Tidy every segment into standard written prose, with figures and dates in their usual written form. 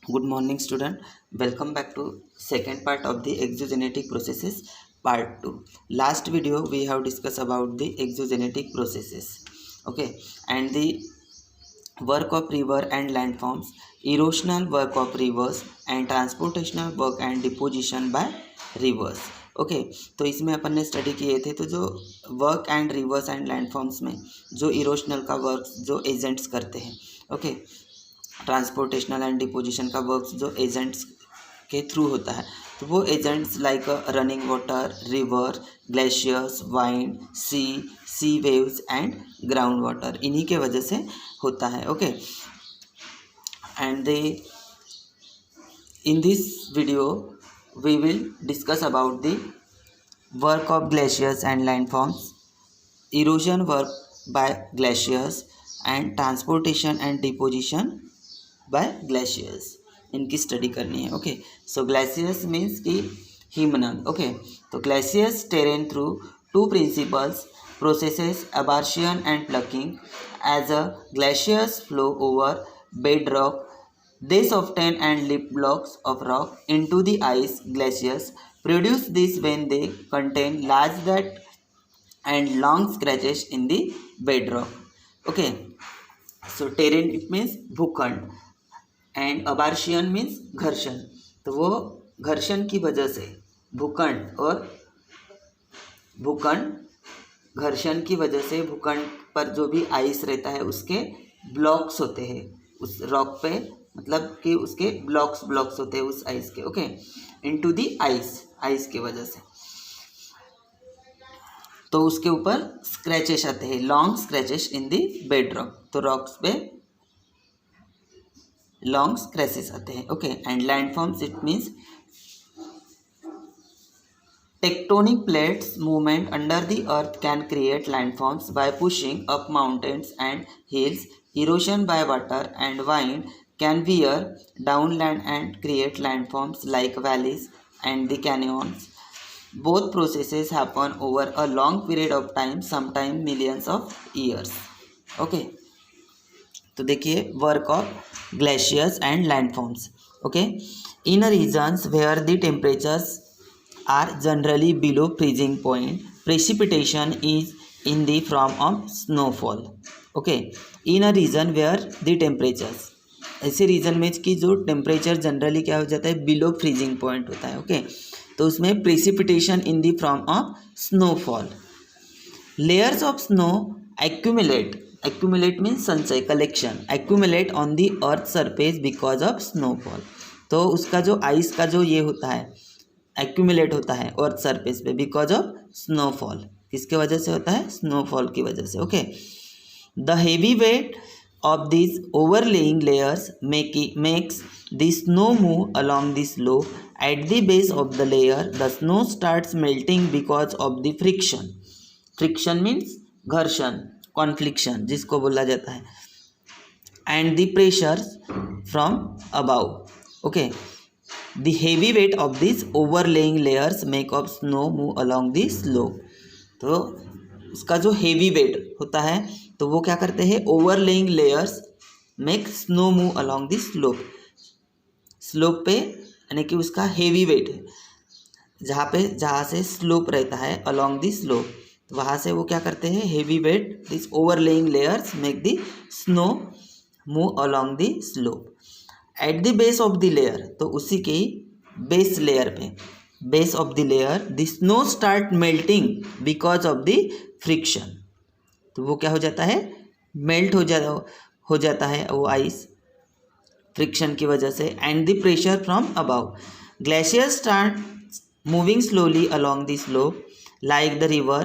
Good morning, student. Welcome back to second part of the exogenetic processes, part 2. Last video we have discussed about the exogenetic processes. Okay, and the work of river and landforms, erosional work of rivers and transportational work and deposition by rivers. Okay तो इसमें अपन ने study किए थे, तो जो work and rivers and landforms में जो इरोशनल का वर्क जो एजेंट्स करते हैं, ओके, ट्रांसपोर्टेशनल एंड डिपोजिशन का वर्क जो एजेंट्स के थ्रू होता है, तो वो agents like running water, river, glaciers, wind, sea waves and ground water, इन्हीं के वजह से होता है. Okay, and they in this video we will discuss about the work of glaciers and landforms, erosion work by glaciers and transportation and deposition by glaciers. इनकी study करनी है. Okay, सो glaciers means कि हिमनद. ओके, तो glaciers terrain through to principles processes abrasion and plucking. As a glaciers flow over bedrock, they soften and lift blocks of rock into the ice. Glaciers produce this when they contain large dirt and long scratches in the bedrock. Okay, so terrain it means भूखंड and abrasion means घर्षण. तो वो घर्षण की वजह से भूखंड और घर्षण की वजह से भूखंड पर जो भी आइस रहता है उसके ब्लॉक्स होते हैं उस रॉक पे, मतलब कि उसके ब्लॉक्स होते हैं उस आइस के. ओके, इनटू द आइस की वजह से तो उसके ऊपर स्क्रैचेस आते हैं, long scratches in the bed rock. तो रॉक्स पे लॉन्ग स्क्रैचेस आते हैं. Okay, and landforms it means tectonic plates movement under the earth can create landforms by pushing up mountains and hills. Erosion by water and wind can wear down land and create landforms like valleys and the canyons. Both processes happen over a long period of time, sometimes millions of years. Okay, तो देखिए work of glaciers and landforms. Okay, in regions where the temperatures are generally below freezing point, precipitation is in the form of snowfall. Okay, in a region where the temperatures, ऐसे reason में कि जो temperature generally क्या हो जाता है, below freezing point होता है. ओके, तो उसमें precipitation in the form of snowfall. Layers of snow accumulate means संचय, collection, accumulate on the earth surface because of snowfall. तो उसका जो आइस का जो ये होता है, एक्यूमुलेट होता है अर्थ सरफेस पे बिकॉज ऑफ स्नोफॉल. किसके वजह से होता है? स्नोफॉल की वजह से. Okay, the heavy weight of this overlaying layers makes the snow move along the slope. At the base of the layer the snow starts melting because of the friction. Friction means घर्षण, confliction जिसको बोला जाता है, and the pressure from above. Okay, the heavy weight of these overlaying layers make of snow move along the slope. तो उसका जो heavy weight होता है तो वो क्या करते हैं, overlaying layers make snow move along the slope पे, यानी कि उसका हेवी वेट है जहाँ से स्लोप रहता है अलॉन्ग द स्लोप, तो वहाँ से वो क्या करते हैं, heavy weight this overlaying layers make the snow move along the slope. At the base of the layer, तो उसी के बेस लेयर पे, base of the layer the snow start melting because of the friction. तो वो क्या हो जाता है, मेल्ट हो जाता है वो आइस फ्रिक्शन की वजह से. And the pressure from above. Glacier start moving slowly along the slope like the river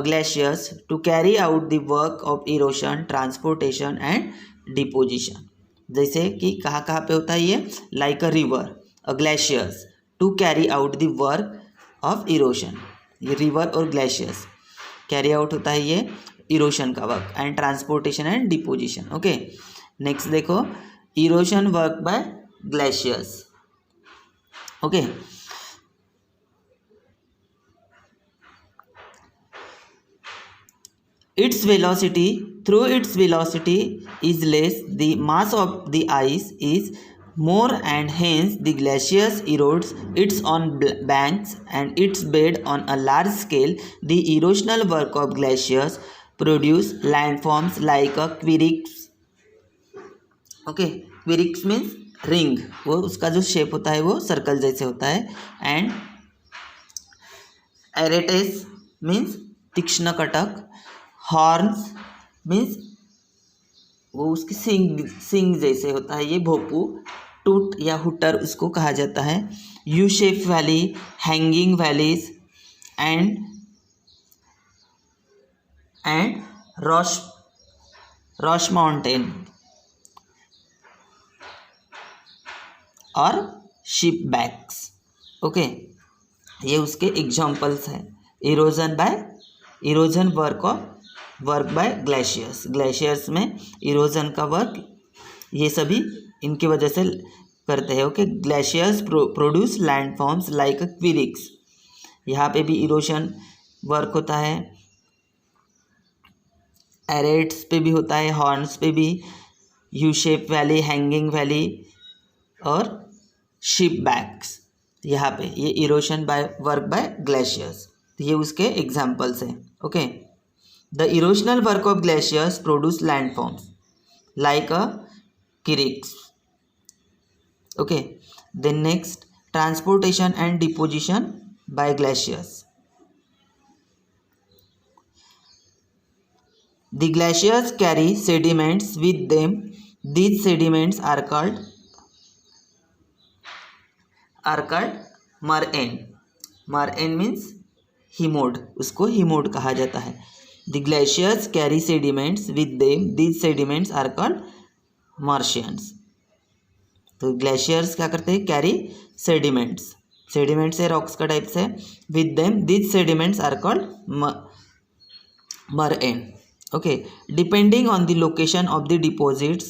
glaciers to carry out the work of erosion, transportation and deposition. जैसे कि कहाँ पे होता है ये, like a river, a glaciers to carry out the work of erosion. ये river और glaciers carry out होता है ये इरोशन का work, and transportation and deposition. Okay, next देखो, erosion work by glaciers. Okay, its velocity is less, the mass of the ice is more and hence the glaciers erodes its on banks and its bed on a large scale. The erosional work of glaciers produce landforms like a quirix. Okay, cirques means ring, वो उसका जो shape होता है वो circle जैसे होता है. And एरेटेस means तीक्ष्ण कटक. हॉर्न्स मीन्स वो उसकी सिंग जैसे होता है ये भोपू. टूट या हुटर उसको कहा जाता है. U shape valley, hanging valleys and roche mountain और शिप बैक्स. ओके, ये उसके एग्जाम्पल्स हैं. Erosion work by glaciers. Glaciers में इरोजन का वर्क ये सभी इनकी वजह से करते हैं. Okay, glaciers produce landforms like a cirques. यहाँ पे भी इरोजन वर्क होता है. एरेट्स पे भी होता है, हॉर्न्स पे भी, you shape valley, hanging valley और शिप बैक्स. यहाँ पे ये इरोशन वर्क बाय ग्लेशियर्स, ये उसके एग्जाम्पल्स हैं. Okay, the erosional work of glaciers produce landforms like a cirques. Okay, then next, transportation and deposition by glaciers. The glaciers carry sediments with them. These sediments are called moraine. Moraine means हिमोड, उसको हिमोड कहा जाता है. The glaciers carry sediments with them. These sediments are called martians. तो glaciers क्या करते हैं? Carry sediments. Sediments है rocks का टाइप्स है. With them these sediments are called moraine. Okay, depending on the location of the deposits,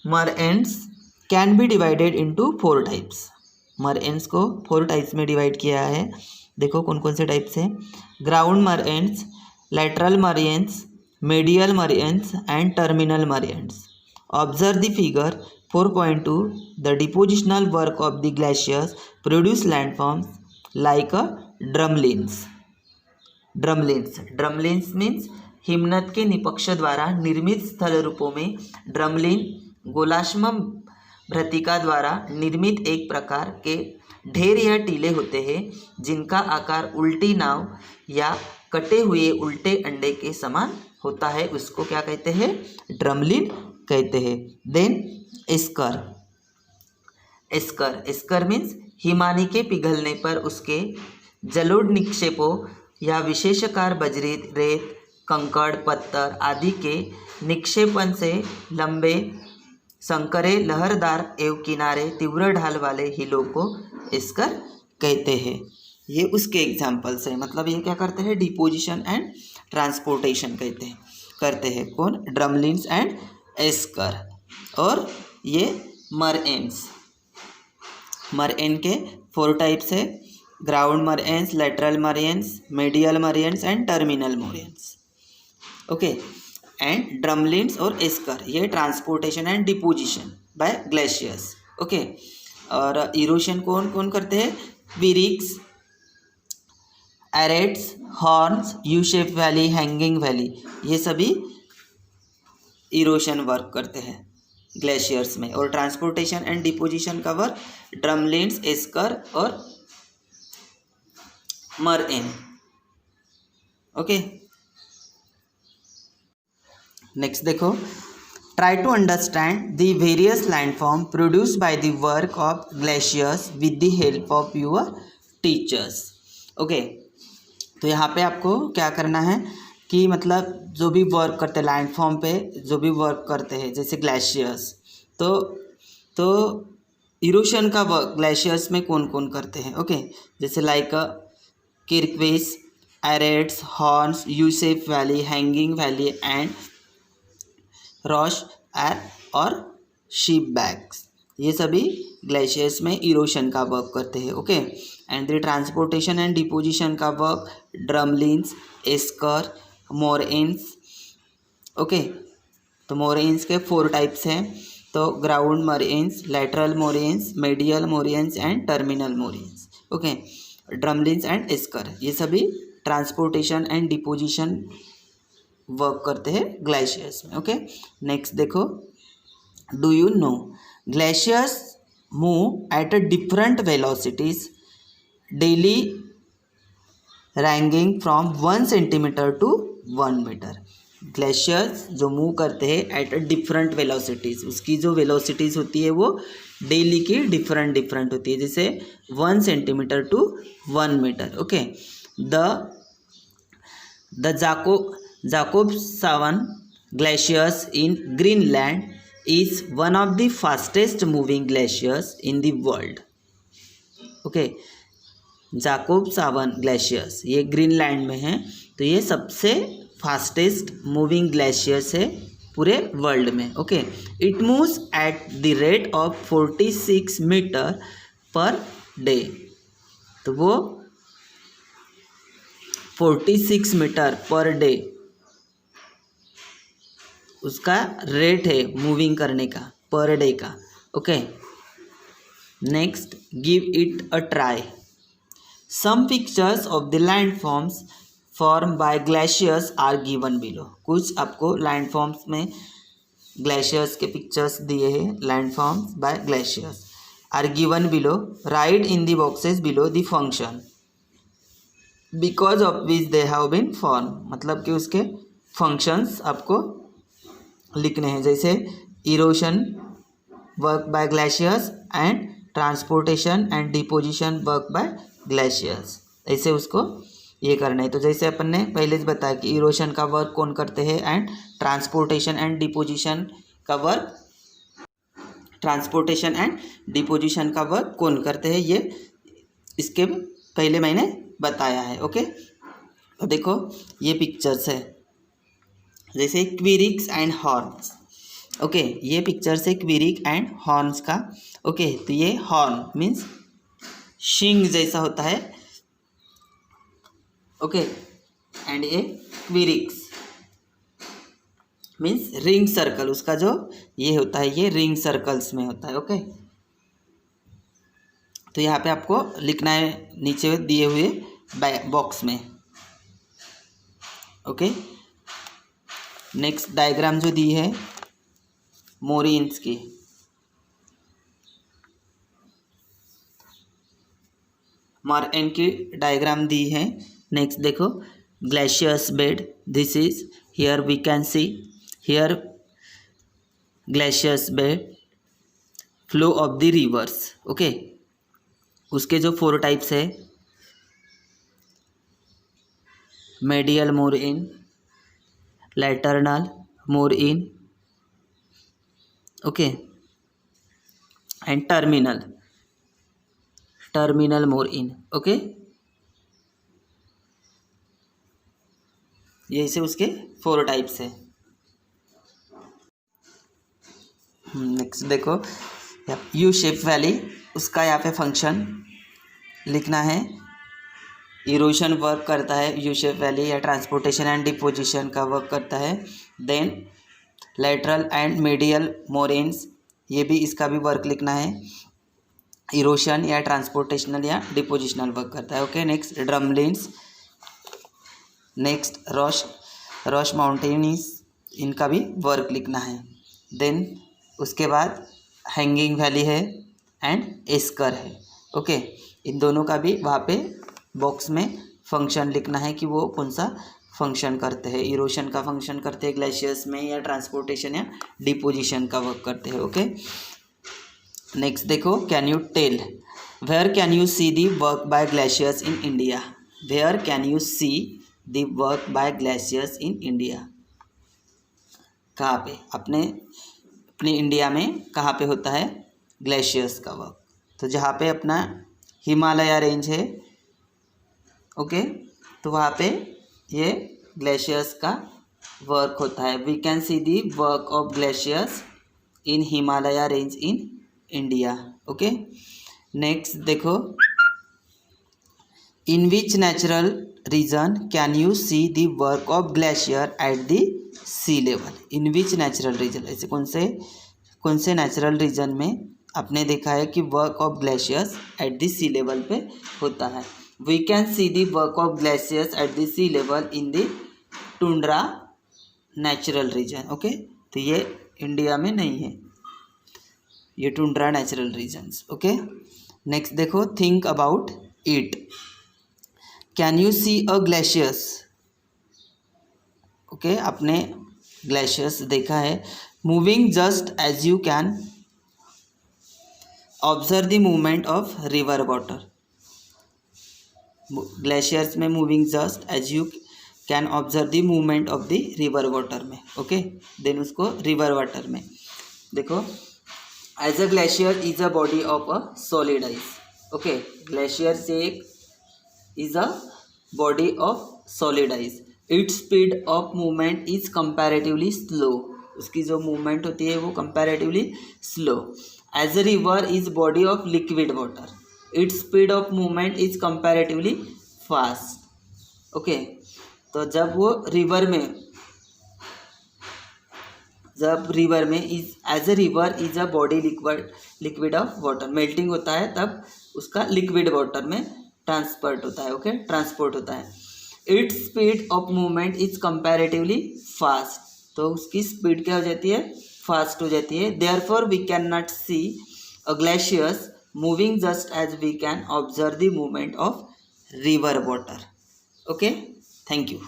moraines can be divided into 4 types. moraines को 4 types में divide किया है. देखो कौन कौन से टाइप्स हैं. Ground moraines, lateral moraines, medial moraines and terminal moraines. Observe the figure 4.2. The depositional work of the glaciers produce landforms like a drumlins. Drumlins means हिमनद के निपक्ष द्वारा निर्मित स्थल रूपों में ड्रमलिन गोलाश्म भृतिका द्वारा निर्मित एक प्रकार के ढेर या टीले होते हैं जिनका आकार उल्टी नाव या कटे हुए उल्टे अंडे के समान होता है. उसको क्या कहते हैं? ड्रमलिन कहते हैं. देन एस्कर मीन्स हिमानी के पिघलने पर उसके जलोढ़ निक्षेपों या विशेषाकार बजरी, रेत, कंकड़, पत्थर आदि के निक्षेपण से लंबे संकरे लहरदार एवं किनारे तीव्र ढाल वाले हिलों को एस्कर कहते हैं. ये उसके एग्जाम्पल्स हैं. मतलब ये क्या करते हैं? डिपोजिशन एंड ट्रांसपोर्टेशन करते हैं. कौन? Drumlins and esker. और ये मरएन के 4 टाइप्स है. Ground moraines, lateral moraines, medial moraines and terminal moraines. Okay, and drumlins और एस्कर ये transportation and deposition by glaciers. Okay, और इरोशन कौन कौन करते हैं? Cirques, aretes, horns, U shape valley, hanging valley, ये सभी इरोशन वर्क करते हैं ग्लेशियर्स में. और ट्रांसपोर्टेशन एंड डिपोजिशन का वर्क ड्रमलिन्स, एस्कर और moraine. ओके, नेक्स्ट देखो, try to understand the various landform produce by the work of glaciers with the help of your teachers. Okay, तो यहाँ पे आपको क्या करना है कि मतलब जो भी वर्क करते हैं लैंडफॉर्म पे, जो भी वर्क करते हैं जैसे ग्लेशियर्स, तो इरोशन का वर्क ग्लेशियर्स में कौन कौन करते हैं. ओके, जैसे like cirques, aretes, horns, U shape valley, hanging valley and roche और शिप बैक्स, ये सभी ग्लेशियर्स में इरोशन का वर्क करते हैं. Okay, and the transportation and deposition का work drumlins, esker, moraines. Okay, तो मोरेन्स के 4 टाइप्स हैं. तो ground moraines, lateral moraines, medial moraines and terminal moraines. Okay, drumlins and esker, ये सभी ट्रांसपोर्टेशन एंड डिपोजिशन वर्क करते हैं ग्लेशियर्स में। ओके, नेक्स्ट देखो, do you know glaciers move at a different velocities daily ranging from 1 centimetre to 1 metre. Glaciers जो move करते हैं eight a different velocities, उसकी जो वेलोसिटीज़ होती है वो डेली की डिफरेंट होती है, जैसे 1 centimetre to 1 metre. Okay, the Jakobshavn glaciers in Greenland is one of the fastest moving glaciers in the world. Okay, Jakobshavn glaciers ये ग्रीनलैंड में हैं, तो ये सबसे फास्टेस्ट मूविंग ग्लेशियर्स है पूरे वर्ल्ड में। Okay, it moves at the rate of 46 metre per day, तो वो 46 मीटर पर डे उसका रेट है मूविंग करने का, पर डे का। Okay, next, give it a try. Some pictures of the landforms form by glaciers are given below. कुछ आपको landforms में ग्लेशियर्स के पिक्चर्स दिए हैं, landforms by glaciers are given below, write in the boxes below the function because of which they have been form. मतलब कि उसके functions आपको लिखने हैं, जैसे erosion work by glaciers and transportation and deposition work by glaciers, ऐसे उसको ये करना है। तो जैसे अपन ने पहले ही बताया कि इरोशन का वर्क कौन करते हैं एंड ट्रांसपोर्टेशन एंड डिपोजिशन का वर्क कौन करते हैं, ये इसके पहले मैंने बताया है। ओके, तो देखो ये पिक्चर्स है, जैसे क्विरिक्स एंड हॉर्न्स। ओके, ये पिक्चर्स है क्विरिक एंड हॉर्न्स का। ओके, तो ये हॉर्न मीन्स शिंग जैसा होता है। ओके, एंड ये क्विरिक्स मीन्स रिंग सर्कल, उसका जो ये होता है ये रिंग सर्कल्स में होता है। ओके, तो यहाँ पे आपको लिखना है नीचे दिए हुए बॉक्स में। ओके, नेक्स्ट डायग्राम जो दी है मोरेन्स की, मोरेन की डायग्राम दी है। नेक्स्ट देखो, glaciers bed, this is here we can see here glaciers bed, flow of the rivers. Okay, उसके जो 4 टाइप्स है, medial moraine, lateral moraine, okay, and terminal moraine. Okay, ये से उसके 4 टाइप्स है। नेक्स्ट देखो, यू शेप वैली, उसका यहाँ पे फंक्शन लिखना है। इरोशन वर्क करता है यू शेप वैली, या ट्रांसपोर्टेशन एंड डिपोजिशन का वर्क करता है। Then lateral and medial moraines, ये भी इसका भी वर्क लिखना है, इरोशन या ट्रांसपोर्टेशनल या डिपोजिशनल वर्क करता है। Okay, next drumlins, next Roche mountains, इनका भी वर्क लिखना है। देन उसके बाद हैंगिंग वैली है एंड एस्कर है। ओके, इन दोनों का भी वहाँ पे बॉक्स में फंक्शन लिखना है कि वो कौन सा फंक्शन करते हैं, इरोशन का फंक्शन करते हैं ग्लेशियर्स में, या ट्रांसपोर्टेशन या डिपोजिशन का वर्क करते हैं। ओके, नेक्स्ट देखो, can you tell where can you see the work by glaciers in India. Where can you see the work by glaciers in India, कहाँ पे अपने इंडिया में कहाँ पे होता है ग्लेशियर्स का वर्क। तो जहाँ पे अपना हिमालय रेंज है, ओके, तो वहाँ पे ये ग्लेशियर्स का वर्क होता है। We can see the work of glaciers in Himalaya range in India. Okay, next देखो, in which natural region can you see the work of glacier at the sea level. In which natural region, ऐसे कौन से natural reason में आपने देखा है कि work of glaciers at the sea level पे होता है? We can see the work of glaciers at the sea level in the tundra natural region. Okay, तो ये इंडिया में नहीं है, ये tundra natural regions. Okay, next देखो, think about it. Can you see a glaciers? Okay, आपने glaciers देखा है moving just as you can observe the movement of river water. Glaciers में moving just as you can observe the movement of the river water में। Okay, then उसको river water में देखो, as a glacier is a body of a solid ice. Okay, glacier से एक is a body of solid ice. Its speed of movement is comparatively slow, उसकी जो movement होती है वो comparatively slow. As a river is body of liquid water, its speed of movement is comparatively fast. Okay, तो जब river में is as a river is a body liquid of water, melting होता है तब उसका लिक्विड वाटर में transport होता है। ओके, ट्रांसपोर्ट होता है। It's speed of movement is comparatively fast, तो उसकी स्पीड क्या हो जाती है? फास्ट हो जाती है। Therefore we can not see a glaciers moving just as we can observe the movement of river water. Okay, thank you.